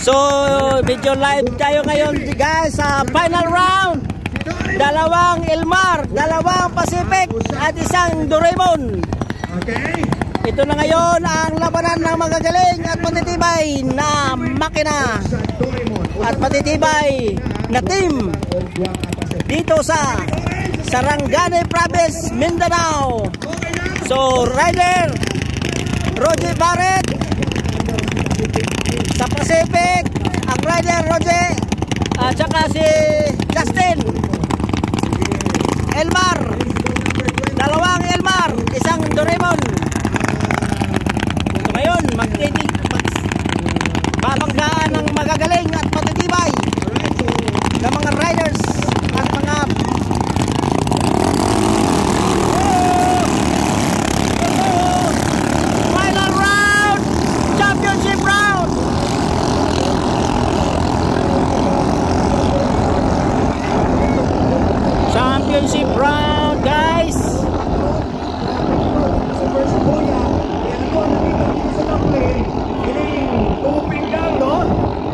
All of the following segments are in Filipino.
So, video live tayo ngayon guys sa final round. Dalawang Elmar, dalawang Pacific at isang Doraemon. Okay. Ito na ngayon ang labanan ng magagaling at matitibay na makina at matitibay na team dito sa Sarangani Province, Mindanao. So, rider Roger Barret sa Pacific, ang rider Roger at saka si Justin. Elmar, dalawang Elmar, isang Doraemon. So ngayon, babanggaan ng magagaling at matitibay ng mga riders at mga final round, championship round. Championship round, guys.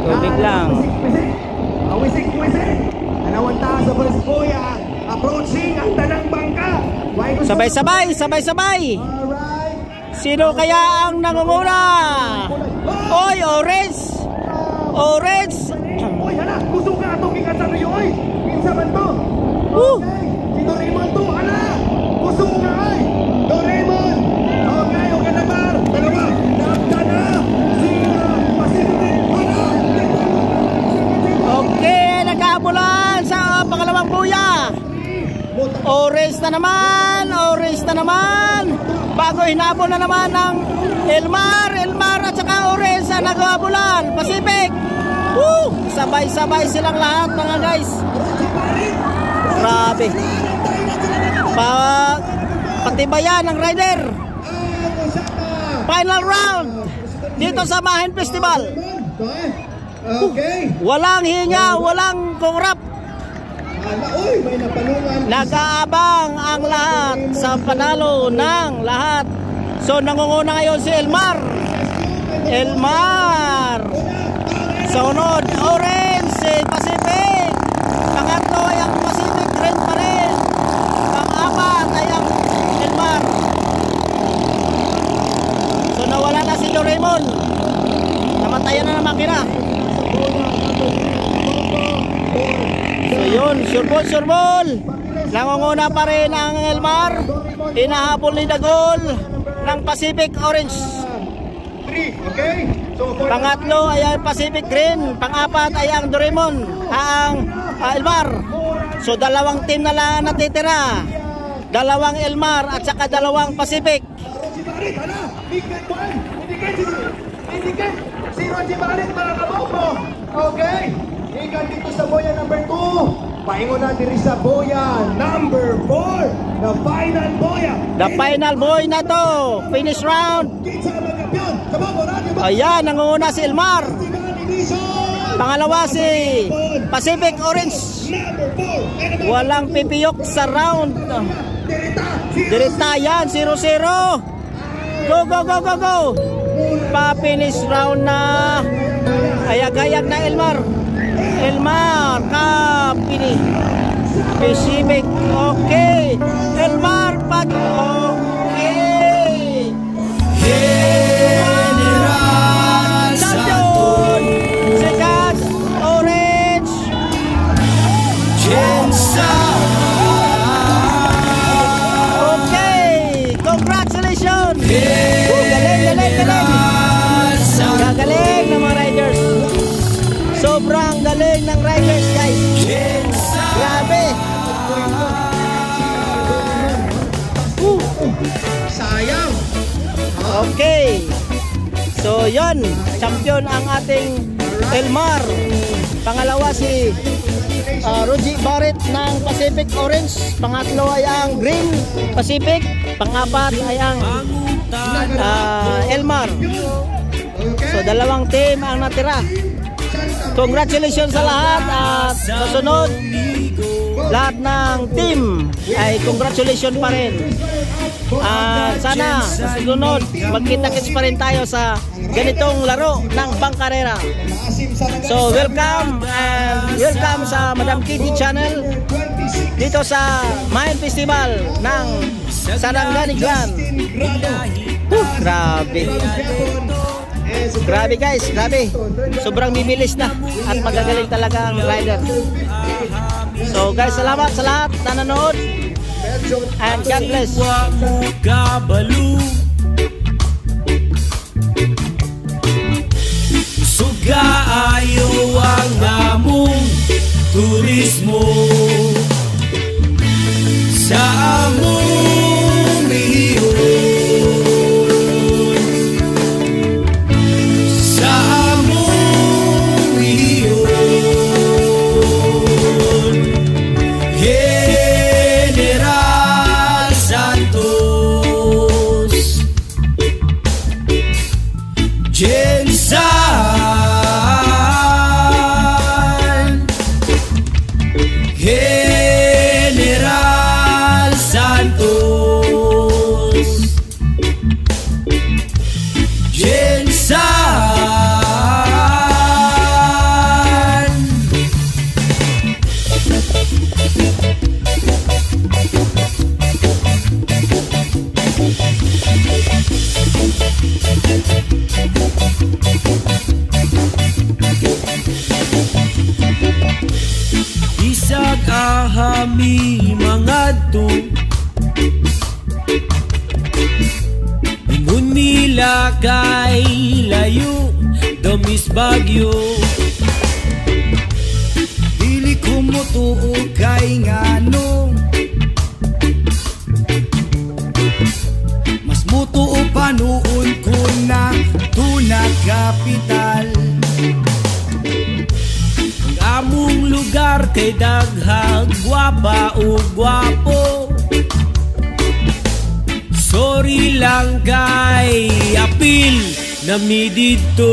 Tubig lang. Sabay-sabay. Sino kaya ang nangunguna? Oy, orange. Orange. Oy, hala, gusto ka atong ikatan niyo, oy. Kinsa man to? Okay, si Doraemon to, hala. Gusto ka, oy. Doraemon. Okay, okay na ba? Dalawa. Nakta na. Sira. Pacific. Hala. Okay, nagkaabulan sa pangalawang buya. Orange na naman. Bago hinabol na naman ng Elmar at saka Orange na nagkaabulan. Pacific. Woo! Sabay-sabay silang lahat mga guys. Grabe. Patibayan ng rider. Final round dito sa Mahin Festival. Walang hinga, walang kongrap. Nag-aabang ang lahat sa panalo ng lahat. So nangunguna ngayon si Elmar. Sa unod, Orange, si Pacific. Pangatlo ay ang Pacific rin pa rin. Pang-apat ay ang Elmar. So nawala na si Doraemon. Namatayan na ng makina. So yun, sure ball. Nangunguna pa rin ang Elmar. Hinahabol ni Dagol ng Pacific Orange. Okay. Pangatlo ay ang Pacific Green. Pang-apat ay ang Doraemon, ang Elmar. So dalawang team na lang natitira. Dalawang Elmar at saka dalawang Pacific. Si Roger Barret mga kabombo. Okay. Ikan dito sa boya number 2. Paingon na diri sa boya number 4. The final boya. The final boy na to. Finish round. Ayan, nangunguna si Elmar. Pangalawa si Pacific Orange. Walang pipiyok sa round. Dirita yan, 0-0. Go. Pa-finish round na. Ayag-ayag na Elmar. Kapini. Pacific. Okay. Elmar pag. Okay. Champion. Second, Orange. Okay. Congratulations. Galing ng mga riders. Sobrang galing ng riders guys. Grabe. Sayang. Okay. So yon, champion ang ating Elmar. Pangalawa si Roger Barret ng Pacific Orange. Pangatlo ay ang Green Pacific. Pangapat ay ang Elmar. So dalawang team ang natira. Congratulations sa lahat at susunod lahat ng team ay congratulations pa rin. Sana sa sunod magkita-kits pa rin tayo sa ganitong laro ng pangkarera. So welcome sa Madam Kitty Channel dito sa Mayan Festival ng Sarangani Clan. Grabe guys, grabe. Sobrang bibilis na at magagaling talaga ang rider. So guys, salamat sa lahat na nanood. And God bless. Suga ayo ang among turismo sa among iyon, sa among iyon. General Santos, Jensan, General Santos, Jensan. Isag ahami mga to, ingon nila kay layo damis bagyo. Dili ko mo tuog kay ngano, mas mutuo pa noon ko na tuna kapital. Ang among lugar kay daghang gwapa o gwapo. Sorry lang kay apil na mi dito.